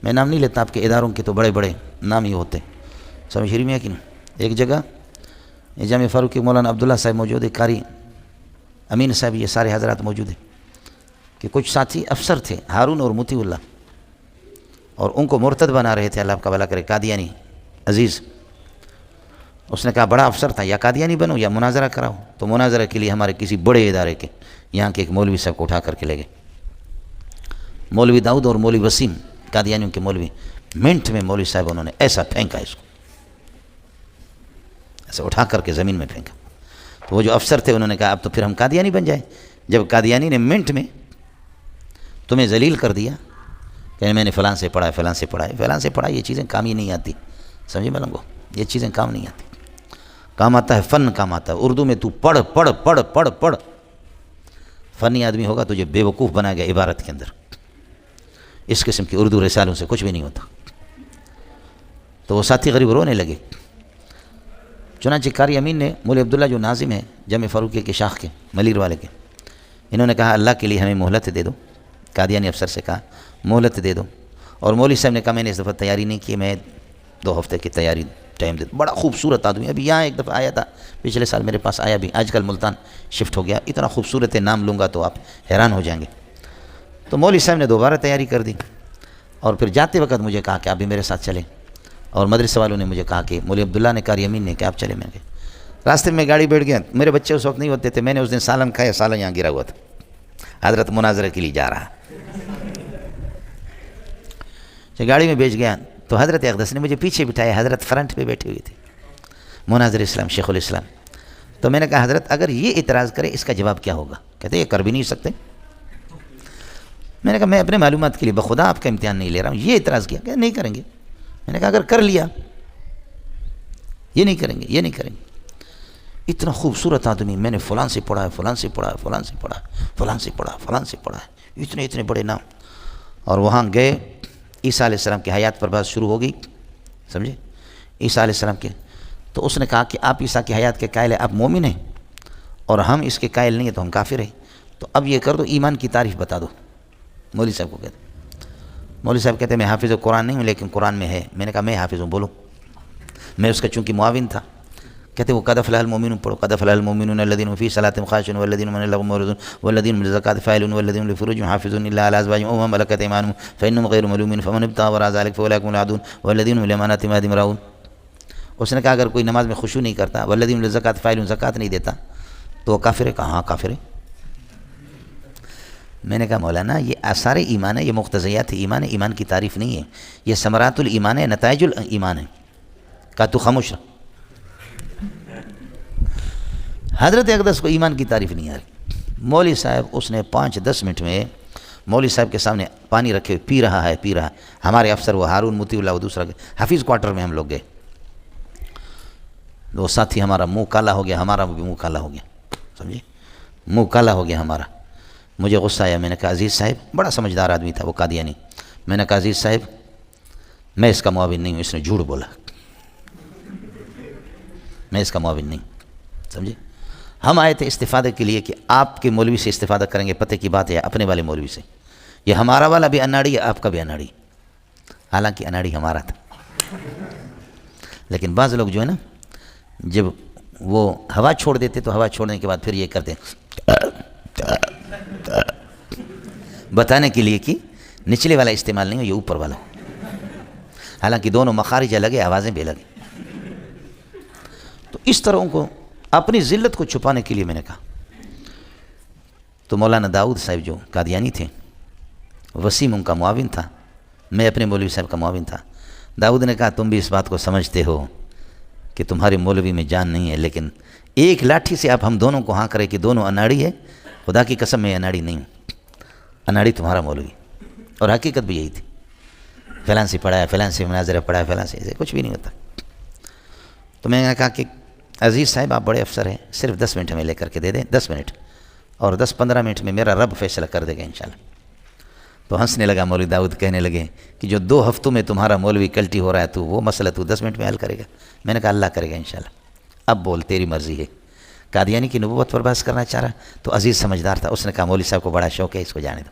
میں نام نہیں لیتا، آپ کے اداروں کے تو بڑے بڑے نام ہی ہوتے، سمجھ رہی میں کہ نہیں. ایک جگہ جامعہ فاروق کے مولانا عبداللہ صاحب موجود ہے، قاری امین صاحب، یہ سارے حضرات موجود ہیں کہ کچھ ساتھی افسر تھے ہارون اور مطیع اللہ، اور ان کو مرتد بنا رہے تھے، اللہ آپ کا بھلا کرے، قادیانی عزیز. اس نے کہا بڑا افسر تھا، یا قادیانی بنو یا مناظرہ کراؤ. تو مناظرہ کے لیے ہمارے کسی بڑے ادارے کے یہاں کے ایک مولوی صاحب کو اٹھا کر کے لے گئے، مولوی داؤد اور مولوی وسیم، قادیانیوں کے مولوی. منٹ میں مولوی صاحب انہوں نے ایسا پھینکا، اس کو ایسا اٹھا کر کے زمین میں پھینکا. تو وہ جو افسر تھے انہوں نے کہا اب تو پھر ہم قادیانی بن جائیں. جب قادیانی نے منٹ میں تمہیں ذلیل کر دیا کہ میں نے فلاں سے پڑھا ہے، فلاں سے پڑھا ہے، فلاں سے پڑھا، یہ چیزیں کام ہی نہیں آتی، سمجھے ملنگو، یہ چیزیں کام نہیں آتی. کام آتا ہے فن، کام آتا ہے اردو میں. تو پڑھ پڑھ پڑھ پڑھ پڑھ، فنی آدمی ہوگا تجھے بے وقوف بنائے گا عبارت کے اندر. اس قسم کی اردو رسالوں سے کچھ بھی نہیں ہوتا. تو وہ ساتھی غریب رونے لگے. چنانچہ قاری امین نے، مولوی عبداللہ جو ناظم ہیں جامعہ فاروقیہ کے شاخ کے، ملیر والے کے، انہوں نے کہا اللہ کے لیے ہمیں مہلت دے دو. قادیانی افسر سے کہا مہلت دے دو. اور مولوی صاحب نے کہا میں نے اس دفعہ تیاری نہیں کی، میں 2 ہفتے کی تیاری ٹائم دے دو. بڑا خوبصورت آدمی، ابھی یہاں ایک دفعہ آیا تھا، پچھلے سال میرے پاس آیا بھی، آج کل ملتان شفٹ ہو گیا. اتنا خوبصورت ہے، نام لوں گا تو آپ حیران ہو جائیں گے. تو مولوی صاحب نے دوبارہ تیاری کر دی، اور پھر جاتے وقت مجھے کہا کہ آپ بھی میرے ساتھ چلیں. اور مدرسے والوں نے مجھے کہا کہ مولوی عبداللہ نے، قاری امین نے، کہ آپ چلیں. میں نے راستے میں گاڑی بیٹھ گیا. میرے بچے اس وقت نہیں ہوتے تھے، میں نے اس دن سالن کھایا، سالن یہاں گرا ہوا تھا. حضرت مناظرہ کے لیے جا رہا، گاڑی میں بیٹھ گیا تو حضرت اقدس نے مجھے پیچھے بٹھایا، حضرت فرنٹ پہ بیٹھے ہوئے تھے، مناظر اسلام شیخ الاسلام. تو میں نے کہا حضرت اگر یہ اعتراض کرے اس کا جواب کیا ہوگا؟ کہتے یہ کر بھی نہیں سکتے. میں نے کہا میں اپنے معلومات کے لیے بخدا آپ کا امتحان نہیں لے رہا ہوں. یہ اعتراض کیا کہ نہیں کریں گے. میں نے کہا اگر کر لیا، یہ نہیں کریں گے، یہ نہیں کریں گے. اتنا خوبصورت آدمی، میں نے فلاں سے پڑھا ہے، فلاں سے پڑھا ہے، فلاں سے پڑھا ہے، فلاں سے پڑھا، فلاں سے پڑھا ہے، اتنے بڑے نام. اور وہاں گئے، عیسیٰ علیہ السلام کی حیات پر بات شروع ہو گئی، سمجھے، عیسیٰ علیہ السلام کے. تو اس نے کہا کہ آپ عیسیٰ کی حیات کے قائل ہیں، آپ مومن ہیں، اور ہم اس کے قائل نہیں ہیں تو ہم کافر ہیں. تو اب یہ کر دو، ایمان کی تعریف بتا دو. مولوی صاحب کو کہتے، مولوی صاحب کہتے ہیں میں حافظ قرآن نہیں ہوں لیکن قرآن میں ہے. میں نے کہا میں حافظ ہوں، بولو. میں اس کا چونکہ معاون تھا. کہتے وہ قد افلح المؤمنون پڑھو، قد افلح المؤمنون الذين فی صلاتهم خاشعون والذین هم عن اللغو معرضون والذین هم للزکاة فاعلون والذین لفروجهم حافظون الا على ازواجهم او ما ملكت ايمانهم فانهم غیر ملومین فمن ابتغى وراء ذلك فاولئک هم العادون والذین هم لاماناتهم عهدهم راعون. اس نے کہا اگر کوئی نماز میں خشوع نہیں کرتا، والذین للزکاة فاعلون، زکوٰۃ نہیں دیتا تو وہ کافر ہے. کہا ہاں کافر ہے. میں نے کہا مولانا یہ آثار ایمان ہے، یہ مقتضیات ایمان ہے، ایمان کی تعریف نہیں ہے، یہ ثمرات الایمان ہے، نتائج الایمان ہے. کہا تو خاموش رہ. حضرت اقدس کو ایمان کی تعریف نہیں آ رہی. مولوی صاحب اس نے 5-10 منٹ میں مولوی صاحب کے سامنے پانی رکھے ہوئے پی رہا ہے. ہمارے افسر وہ ہارون مطیع اللہ، وہ دوسرا حفیظ کوارٹر میں ہم لوگ گئے. وہ ساتھی ہمارا منہ کالا ہو گیا، ہمارا بھی منہ کالا ہو گیا، سمجھے، منہ کالا ہو گیا ہمارا. مجھے غصہ آیا. میں نے کہا عزیز صاحب، بڑا سمجھدار آدمی تھا وہ قادیانی. میں نے کہا عزیز صاحب میں اس کا معاون نہیں ہوں. اس نے جھوٹ بولا، میں اس کا معاون نہیں، سمجھے. ہم آئے تھے استفادے کے لیے کہ آپ کے مولوی سے استفادہ کریں گے. پتہ کی بات ہے اپنے والے مولوی سے. یہ ہمارا والا بھی اناڑی ہے، آپ کا بھی اناڑی، حالانکہ اناڑی ہمارا تھا. لیکن بعض لوگ جو ہے نا، جب وہ ہوا چھوڑ دیتے تو ہوا چھوڑنے کے بعد پھر یہ کرتے بتانے کے لیے کہ نچلے والا استعمال نہیں ہو، یہ اوپر والا، حالانکہ دونوں مخارج الگ ہے، آوازیں بھی الگ ہیں. تو اس طرح ان کو اپنی ذلت کو چھپانے کے لیے میں نے کہا. تو مولانا داؤد صاحب جو قادیانی تھے، وسیم ان کا معاون تھا، میں اپنے مولوی صاحب کا معاون تھا. داؤد نے کہا تم بھی اس بات کو سمجھتے ہو کہ تمہارے مولوی میں جان نہیں ہے، لیکن ایک لاٹھی سے آپ ہم دونوں کو ہاں کرے کہ دونوں اناڑی ہے. خدا کی قسم میں اناڑی نہیں ہوں، اناڑی تمہارا مولوی. اور حقیقت بھی یہی تھی. فلاں سے پڑھا ہے، فلاں سے مناظرہ پڑھا ہے، فلاں سے، ایسے کچھ بھی نہیں ہوتا. تو میں نے کہا کہ عزیز صاحب آپ بڑے افسر ہیں، صرف 10 منٹ ہمیں لے کر کے دے دیں، 10 منٹ، اور 10-15 منٹ میں میرا رب فیصلہ کر دے گا انشاءاللہ. تو ہنسنے لگا مولوی داؤد. کہنے لگے کہ جو 2 ہفتوں میں تمہارا مولوی کلٹی ہو رہا ہے تو وہ مسئلہ تو 10 منٹ میں حل کرے گا. میں نے کہا اللہ کرے گا انشاءاللہ. اب بول تیری مرضی ہے. قادیانی کی نبوت پر بحث کرنا چاہ رہا. تو عزیز سمجھدار تھا، اس نے کہا مولوی صاحب کو بڑا شوق ہے، اس کو جانے دو،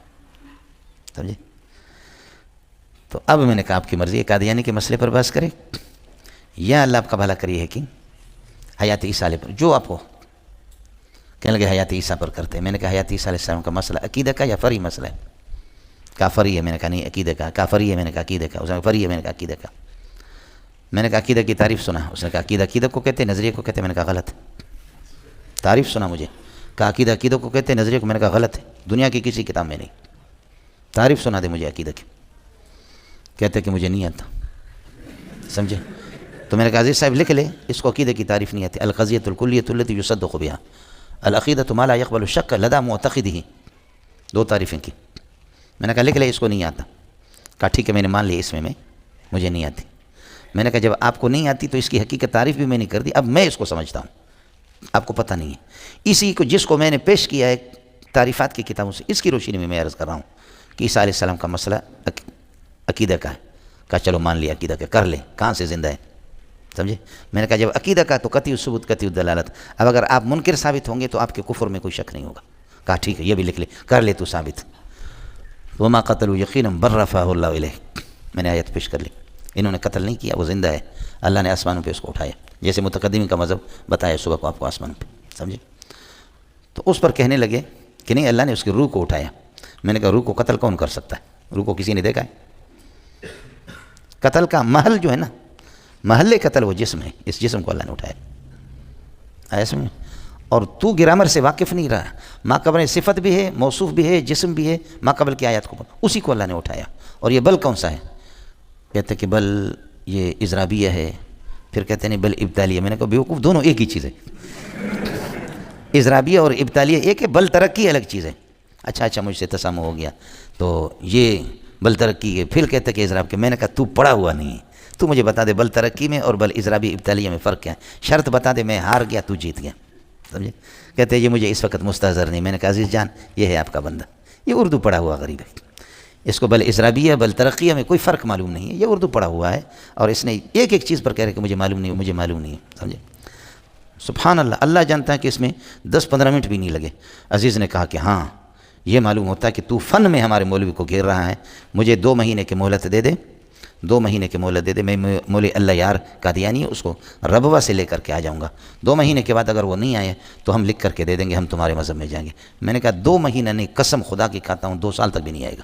سمجھے. تو اب میں نے کہا آپ کی مرضی ہے، قادیانی کے مسئلے پر بحث کرے یا اللہ آپ کا بھلا کریے ہے کہ حیات عیسیٰ علیہ پر، جو آپ کو کہنے لگے حیات عیسیٰ پر کرتے ہیں۔ میں نے کہا حیات عیسیٰ علیہ السلام کا مسئلہ عقیدہ کا یا فرعی مسئلہ ہے؟ کہا فرعی ہے۔ میں نے کہا نہیں عقیدہ کا۔ کہا فرعی ہے۔ میں نے کہا عقیدہ کا۔ اس نے کہا فرعی ہے۔ میں نے کہا عقیدہ کا۔ میں نے کہا عقیدہ کی تعریف سنا؟ اس نے کہا عقیدہ عقیدہ کو کہتے ہیں، نظریے کو کہتے ہیں۔ میں نے کہا غلط ہے۔ تعریف سنا مجھے؟ کہا عقیدہ عقیدہ کو کہتے ہیں، نظریے کو۔ میں نے کہا غلط ہے، دنیا کی کسی کتاب میں نہیں۔ تعریف سنا دے مجھے عقیدہ کی۔ کہتے کہ مجھے نہیں آتا، سمجھے؟ تو میں نے کہا عزیز صاحب لکھ لے، اس کو عقیدہ کی تعریف نہیں آتی۔ القضیۃ الکلیۃ التی یصدق بها العقیدۃ ما لا يقبل الشک لدى معتقده، دو تعریفیں کی۔ میں نے کہا لکھ لے، اس کو نہیں آتا۔ کہا ٹھیک ہے، میں نے مان لیا، اس میں مجھے نہیں آتی۔ میں نے کہا جب آپ کو نہیں آتی تو اس کی حقیقت تعریف بھی میں نہیں کر دی، اب میں اس کو سمجھتا ہوں، آپ کو پتہ نہیں ہے۔ اسی کو جس کو میں نے پیش کیا ہے تعریفات کی کتابوں سے، اس کی روشنی میں عرض کر رہا ہوں کہ عیسیٰ علیہ السلام کا مسئلہ عقیدہ کا ہے۔ کہا چلو مان لیا عقیدہ کا، کر لے، کہاں سے زندہ ہے، سمجھے؟ میں نے کہا جب عقیدہ کا تو قطعی الثبوت قطعی الدلالت، اب اگر آپ منکر ثابت ہوں گے تو آپ کے کفر میں کوئی شک نہیں ہوگا۔ کہا ٹھیک ہے، یہ بھی لکھ لے، کر لے تو ثابت۔ وما قتلوا یقینا بل رفعہ اللہ الیہ، میں نے آیت پیش کر لی۔ انہوں نے قتل نہیں کیا، وہ زندہ ہے، اللہ نے آسمانوں پہ اس کو اٹھایا، جیسے متقدمین کا مذہب بتایا صبح کو آپ کو آسمانوں پہ، سمجھے؟ تو اس پر کہنے لگے کہ نہیں، اللہ نے اس کی روح کو اٹھایا۔ میں نے کہا روح کو قتل کون کر سکتا ہے؟ روح کو کسی نے دیکھا ہے؟ قتل کا محل جو ہے نا، محل قتل وہ جسم ہے، اس جسم کو اللہ نے اٹھایا، آیا سمجھ؟ اور تو گرامر سے واقف نہیں رہا، ما قبل صفت بھی ہے، موصوف بھی ہے، جسم بھی ہے، ما قبل کی آیات کو اسی کو اللہ نے اٹھایا۔ اور یہ بل کون سا ہے؟ کہتے کہ بل یہ اضرابیہ ہے، پھر کہتے نہیں بل ابدالیہ۔ میں نے کہا بیوقوف، دونوں ایک ہی چیز ہے، اضرابیہ اور ابدالیہ ایک ہے، بل ترقی الگ چیز ہے۔ اچھا مجھ سے تسامح ہو گیا، تو یہ بل ترقی ہے، پھر کہتے کہ اضراب کے۔ میں نے کہا تو پڑھا ہوا نہیں ہے، تو مجھے بتا دے بل ترقی میں اور بل اضرابی ابدالیہ میں فرق کیا ہے، شرط بتا دے، میں ہار گیا تو جیت گیا، سمجھے؟ کہتے یہ مجھے اس وقت مستحضر نہیں۔ میں نے کہا عزیز جان یہ ہے آپ کا بندہ، یہ اردو پڑھا ہوا غریب ہے، اس کو بل اضرابیہ بل ترقیہ میں کوئی فرق معلوم نہیں ہے، یہ اردو پڑھا ہوا ہے، اور اس نے ایک ایک چیز پر کہہ رہے کہ مجھے معلوم نہیں، مجھے معلوم نہیں ہے، سمجھے؟ سبحان اللہ، اللہ جانتا ہے کہ اس میں 10-15 منٹ بھی نہیں لگے۔ عزیز نے کہا کہ ہاں یہ معلوم ہوتا ہے کہ تو فن میں ہمارے مولوی کو گھیر رہا ہے، مجھے 2 مہینے کی مہلت دے دے، 2 مہینے کی مہلت دے دے، میں مولوی اللہ یار قادیانی ہے، اس کو ربوہ سے لے کر کے آ جاؤں گا، 2 مہینے کے بعد اگر وہ نہیں آئے تو ہم لکھ کر کے دے دیں گے، ہم تمہارے مذہب میں جائیں گے۔ میں نے کہا 2 مہینہ نہیں، قسم خدا کی کھاتا ہوں 2 سال تک بھی نہیں آئے گا،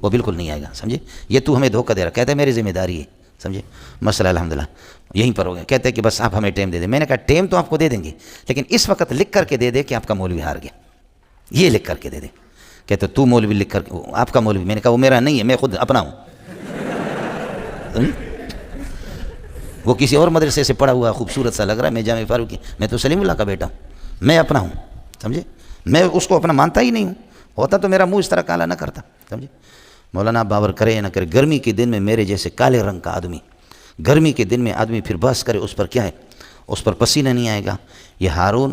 وہ بالکل نہیں آئے گا، سمجھے؟ یہ تو ہمیں دھوکہ دے رہا، کہتا ہے میری ذمہ داری ہے، سمجھے؟ مسئلہ الحمدللہ یہیں پر ہو گیا۔ کہتے ہیں کہ بس آپ ہمیں ٹائم دے دیں۔ میں نے کہا ٹائم تو آپ کو دے دیں گے، لیکن اس وقت لکھ کر کے دے دے کہ آپ کا مولوی ہار گیا، یہ لکھ کر کے دے دیں۔ کہتے تو مولوی لکھ کر، آپ کا مولوی؟ میں نے کہا وہ میرا نہیں ہے، میں خود اپنا ہوں، وہ کسی اور مدرسے سے پڑھا ہوا خوبصورت سا لگ رہا ہے، میں جامع فاروقی، میں تو سلیم اللہ کا بیٹا ہوں، میں اپنا ہوں، سمجھے؟ میں اس کو اپنا مانتا ہی نہیں ہوں، ہوتا تو میرا منہ اس طرح کالا نہ کرتا، سمجھے؟ مولانا باور کرے یا نہ کرے، گرمی کے دن میں میرے جیسے کالے رنگ کا آدمی، گرمی کے دن میں آدمی پھر بحث کرے، اس پر کیا ہے؟ اس پر پسینہ نہیں آئے گا۔ یہ ہارون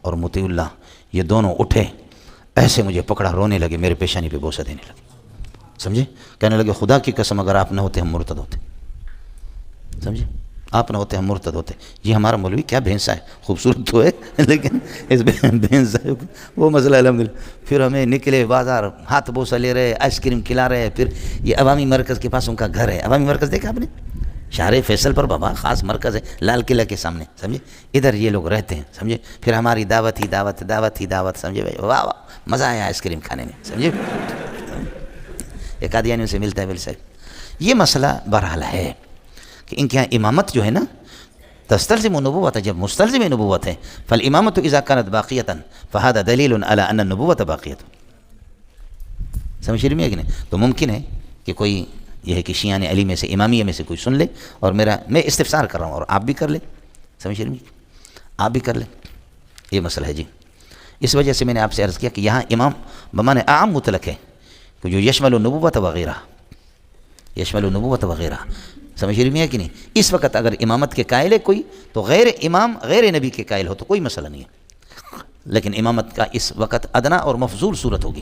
اور مطیع اللہ یہ دونوں اٹھے، ایسے مجھے پکڑا، رونے لگے، میرے پیشانی پہ بوسہ دینے لگے، سمجھے؟ کہنے لگے خدا کی قسم اگر آپ نہ ہوتے ہم مرتد ہوتے، سمجھے؟ آپ نہ ہوتے ہم مرتد ہوتے۔ یہ ہمارا مولوی کیا بھینسا ہے، خوبصورت تو ہے لیکن اس بھینسا ہے، وہ مسئلہ الحمدللہ۔ پھر ہمیں نکلے بازار، ہاتھ بوسہ لے رہے، آئس کریم کھلا رہے۔ پھر یہ عوامی مرکز کے پاس ان کا گھر ہے، عوامی مرکز دیکھا آپ نے؟ شارع فیصل پر بابا خاص مرکز ہے، لال قلعہ کے سامنے، سمجھے؟ ادھر یہ لوگ رہتے ہیں، سمجھے؟ پھر ہماری دعوت ہی دعوت، دعوت ہی دعوت، سمجھے بھائی؟ واہ واہ، مزہ آیا آئس کریم کھانے میں، سمجھے؟ یہ قادیانیوں سے ملتا ہے بل صاحب۔ یہ مسئلہ بہرحال ہے کہ ان کے یہاں امامت جو ہے نا تستلزم النبوت، جب مستلزم نبوت ہے، فالامامت اذا كانت باقیۃ فهذا دلیل علی ان النبوت باقیۃ، سمجھ رہے ہیں کہ نہیں؟ تو ممکن ہے کہ کوئی یہ ہے کہ شیعان علی میں سے، امامیہ میں سے کوئی سن لے، اور میں استفسار کر رہا ہوں اور آپ بھی کر لیں، سمجھ رہے ہیں؟ آپ بھی کر لیں، یہ مسئلہ ہے جی۔ اس وجہ سے میں نے آپ سے عرض کیا کہ یہاں امام بمعنی عام مطلق ہے کہ جو یشمل النبوت وغیرہ، یشمل النبوت وغیرہ، سمجھ رہی ہے کہ نہیں؟ اس وقت اگر امامت کے قائل ہے کوئی تو غیر امام غیر نبی کے قائل ہو تو کوئی مسئلہ نہیں ہے، لیکن امامت کا اس وقت ادنا اور مفضول صورت ہوگی،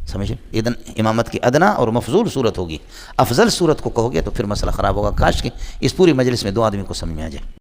سمجھے؟ اذن امامت کی ادنا اور مفضول صورت ہوگی، افضل صورت کو کہو گے تو پھر مسئلہ خراب ہوگا۔ کاش کہ اس پوری مجلس میں 2 آدمی کو سمجھ میں آ جائے۔